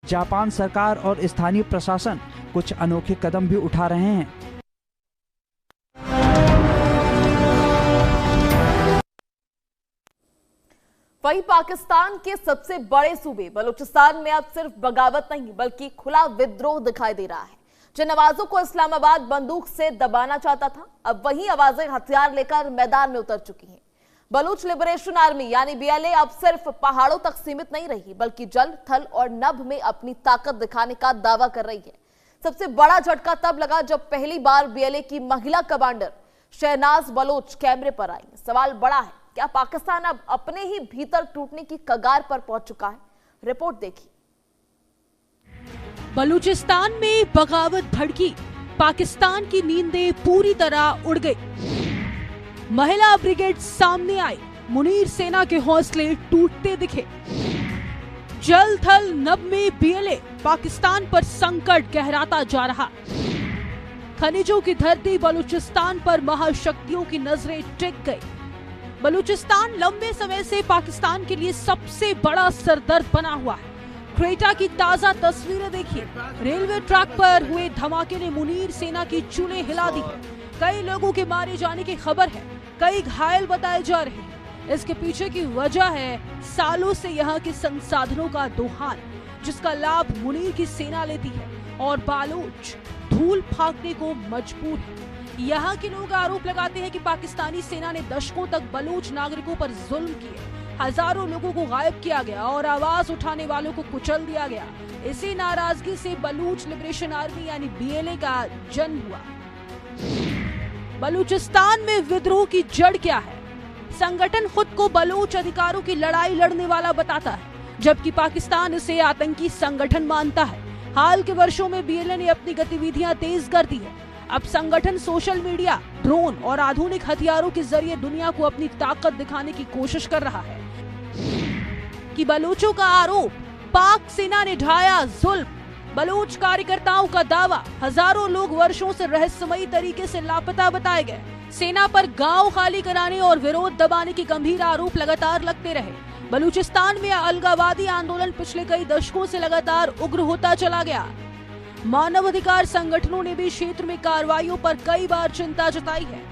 Japan सरकार और स्थानीय प्रशासन कुछ अनोखे कदम भी उठा रहे हैं। वहीं पाकिस्तान के सबसे बड़े सूबे बलूचिस्तान में अब सिर्फ बगावत नहीं बल्कि खुला विद्रोह दिखाई दे रहा है। जिन आवाजों को इस्लामाबाद बंदूक से दबाना चाहता था, अब वही आवाजें हथियार लेकर मैदान में उतर चुकी हैं। बलूच लिबरेशन आर्मी यानी बीएलए अब सिर्फ पहाड़ों तक सीमित नहीं रही बल्कि जल, थल और नभ में अपनी ताकत दिखाने का दावा कर रही है। सबसे बड़ा झटका तब लगा जब पहली बार बीएलए की महिला कमांडर शहनाज बलोच कैमरे पर आई। सवाल बड़ा है, क्या पाकिस्तान अब अपने ही भीतर टूटने की कगार पर पहुंच चुका है? रिपोर्ट देखिए। बलूचिस्तान में बगावत भड़की, पाकिस्तान की नींदें पूरी तरह उड़ गई। महिला ब्रिगेड सामने आई, मुनीर सेना के हौसले टूटते दिखे। जल थल नभ में बीएलए, पाकिस्तान पर संकट गहराता जा रहा। खनिजों की धरती बलूचिस्तान पर महाशक्तियों की नजरें टिक गई। बलूचिस्तान लंबे समय से पाकिस्तान के लिए सबसे बड़ा सरदर्द बना हुआ है। क्वेटा की ताजा तस्वीरें देखिए। रेलवे ट्रैक पर हुए धमाके ने मुनीर सेना की चूल्हे हिला दी है। कई लोगों के मारे जाने की खबर है, कई घायल बताए जा रहे हैं। इसके पीछे की वजह है सालों से यहाँ के संसाधनों का दोहन, जिसका लाभ मुनीर की सेना लेती है और बालूच धूल फाकने को मजबूर है। यहाँ के लोग आरोप लगाते हैं कि पाकिस्तानी सेना ने दशकों तक बलूच नागरिकों पर जुल्म किए, हजारों लोगों को गायब किया गया और आवाज उठाने वालों को कुचल दिया गया। इसी नाराजगी से बलूच लिबरेशन आर्मी यानी बीएलए का जन्म हुआ। बलूचिस्तान में विद्रोह की जड़ क्या है? संगठन खुद को बलूच अधिकारों की लड़ाई लड़ने वाला बताता है, जबकि पाकिस्तान इसे आतंकी संगठन मानता है। हाल के वर्षों में बीएलए ने अपनी गतिविधियां तेज कर दी है। अब संगठन सोशल मीडिया, ड्रोन और आधुनिक हथियारों के जरिए दुनिया को अपनी ताकत दिखाने की कोशिश कर रहा है। कि बलूचों का आरोप, पाक सेना ने ढाया जुल्म। बलूच कार्यकर्ताओं का दावा, हजारों लोग वर्षों से रहस्यमयी तरीके से लापता बताए गए। सेना पर गांव खाली कराने और विरोध दबाने के गंभीर आरोप लगातार लगते रहे। बलूचिस्तान में अलगाववादी आंदोलन पिछले कई दशकों से लगातार उग्र होता चला गया। मानवाधिकार संगठनों ने भी क्षेत्र में कार्रवाइयों पर कई बार चिंता जताई है।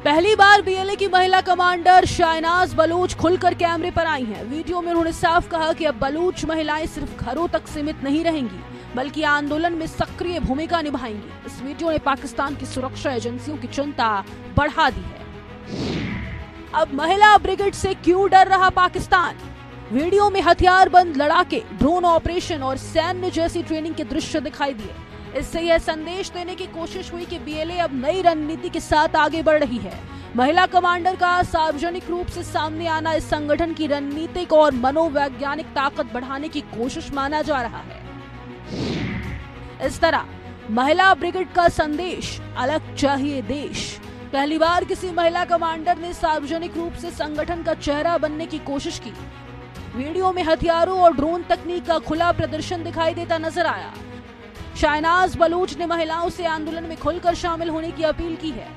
पहली बार बीएलए की महिला कमांडर शहनाज बलोच खुलकर कैमरे पर आई हैं। वीडियो में उन्होंने साफ कहा कि अब बलूच महिलाएं सिर्फ घरों तक सीमित नहीं रहेंगी बल्कि आंदोलन में सक्रिय भूमिका निभाएंगी। इस वीडियो ने पाकिस्तान की सुरक्षा एजेंसियों की चिंता बढ़ा दी है। अब महिला ब्रिगेड से क्यों डर रहा पाकिस्तान? वीडियो में हथियारबंद लड़ाके, ड्रोन ऑपरेशन और सैन्य जैसी ट्रेनिंग के दृश्य दिखाई दिए। इससे यह संदेश देने की कोशिश हुई कि बीएलए अब नई रणनीति के साथ आगे बढ़ रही है। महिला कमांडर का सार्वजनिक रूप से सामने आना इस संगठन की रणनीतिक और मनोवैज्ञानिक ताकत बढ़ाने की कोशिश माना जा रहा है। इस तरह महिला ब्रिगेड का संदेश, अलग चाहिए देश। पहली बार किसी महिला कमांडर ने सार्वजनिक रूप से संगठन का चेहरा बनने की कोशिश की। वीडियो में हथियारों और ड्रोन तकनीक का खुला प्रदर्शन दिखाई देता नजर आया। शहनाज बलूच ने महिलाओं से आंदोलन में खुलकर शामिल होने की अपील की है।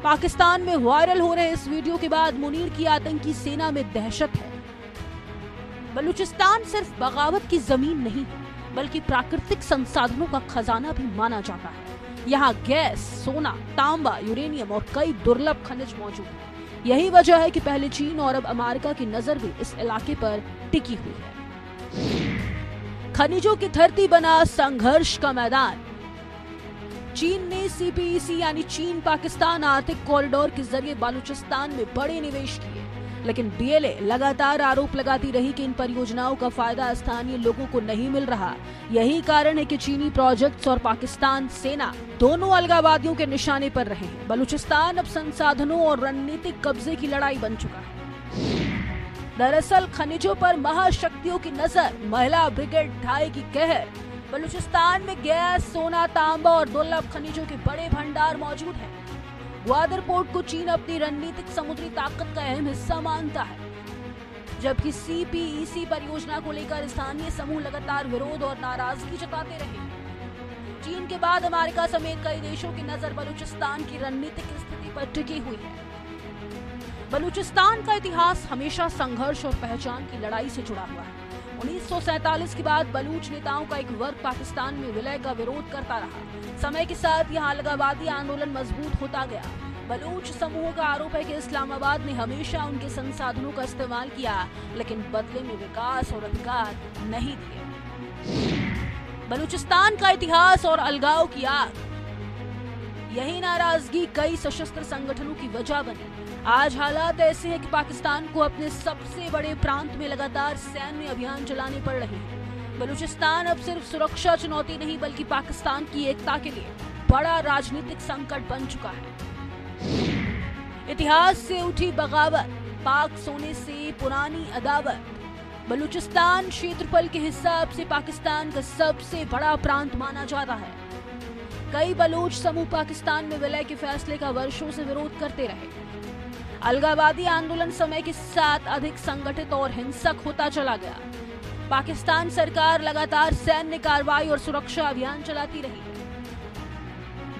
पाकिस्तान में वायरल हो रहे इस वीडियो के बाद मुनीर की आतंकी सेना में दहशत है। बलूचिस्तान सिर्फ बगावत की जमीन नहीं बल्कि प्राकृतिक संसाधनों का खजाना भी माना जाता है। यहाँ गैस, सोना, तांबा, यूरेनियम और कई दुर्लभ खनिज मौजूद हैं। यही वजह है कि पहले चीन और अब अमेरिका की नजर भी इस इलाके पर टिकी हुई है। खनिजों की धरती बना संघर्ष का मैदान। चीन ने सीपीईसी यानी चीन पाकिस्तान आर्थिक कॉरिडोर के जरिए बलूचिस्तान में बड़े निवेश किए, लेकिन बीएलए लगातार आरोप लगाती रही कि इन परियोजनाओं का फायदा स्थानीय लोगों को नहीं मिल रहा। यही कारण है कि चीनी प्रोजेक्ट्स और पाकिस्तान सेना दोनों अलगाववादियों के निशाने पर रहे हैं। बलूचिस्तान अब संसाधनों और रणनीतिक कब्जे की लड़ाई बन चुका है। दरअसल खनिजों पर महाशक्तियों की नजर, महिला ब्रिगेड ढाएगी कहर। बलूचिस्तान में गैस, सोना, तांबा और दुर्लभ खनिजों के बड़े भंडार मौजूद हैं। ग्वादर पोर्ट को चीन अपनी रणनीतिक समुद्री ताकत का अहम हिस्सा मानता है, जबकि सीपीईसी परियोजना को लेकर स्थानीय समूह लगातार विरोध और नाराजगी जताते रहे। चीन के बाद अमेरिका समेत कई देशों की नजर बलूचिस्तान की रणनीतिक स्थिति पर टिकी हुई है। बलूचिस्तान का इतिहास हमेशा संघर्ष और पहचान की लड़ाई से जुड़ा हुआ है। 1947 के बाद बलूच नेताओं का एक वर्ग पाकिस्तान में विलय का विरोध करता रहा। समय के साथ यहां अलगावादी आंदोलन मजबूत होता गया। बलूच समूह का आरोप है कि इस्लामाबाद ने हमेशा उनके संसाधनों का इस्तेमाल किया, लेकिन बदले में विकास और अधिकार नहीं दिए। बलूचिस्तान का इतिहास और अलगाव की आग, यही नाराजगी कई सशस्त्र संगठनों की वजह बनी। आज हालात ऐसे हैं कि पाकिस्तान को अपने सबसे बड़े प्रांत में लगातार सैन्य अभियान चलाने पड़ रहे हैं। बलूचिस्तान अब सिर्फ सुरक्षा चुनौती नहीं बल्कि पाकिस्तान की एकता के लिए बड़ा राजनीतिक संकट बन चुका है। इतिहास से उठी बगावत, पाक सोने से पुरानी अदावत। बलूचिस्तान क्षेत्रफल के हिसाब से पाकिस्तान का सबसे बड़ा प्रांत माना जाता है। कई बलूच समूह पाकिस्तान में विलय के फैसले का वर्षों से विरोध करते रहे। अलगावादी आंदोलन समय के साथ अधिक संगठित और हिंसक होता चला गया। पाकिस्तान सरकार लगातार सैन्य कार्रवाई और सुरक्षा अभियान चलाती रही है।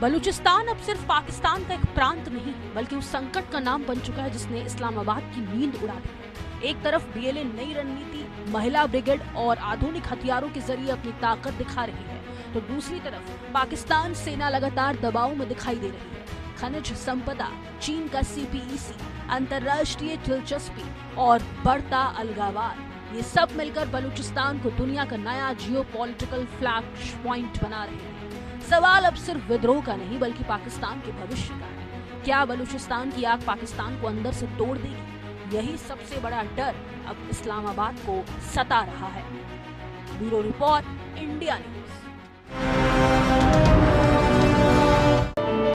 बलूचिस्तान अब सिर्फ पाकिस्तान का एक प्रांत नहीं बल्कि उस संकट का नाम बन चुका है जिसने इस्लामाबाद की नींद उड़ा दी है। एक तरफ बीएलए नई रणनीति, महिला ब्रिगेड और आधुनिक हथियारों के जरिए अपनी ताकत दिखा रही है, तो दूसरी तरफ पाकिस्तान सेना लगातार दबाव में दिखाई दे रही है। खनिज संपदा, चीन का सीपीईसी, अंतर्राष्ट्रीय दिलचस्पी और बढ़ता अलगावाद, ये सब मिलकर बलूचिस्तान को दुनिया का नया जियोपॉलिटिकल फ्लैश पॉइंट बना रहे हैं। सवाल अब सिर्फ विद्रोह का नहीं बल्कि पाकिस्तान के भविष्य का है। क्या बलूचिस्तान की आग पाकिस्तान को अंदर से तोड़ देगी? यही सबसे बड़ा डर अब इस्लामाबाद को सता रहा है। Bureau report, India news.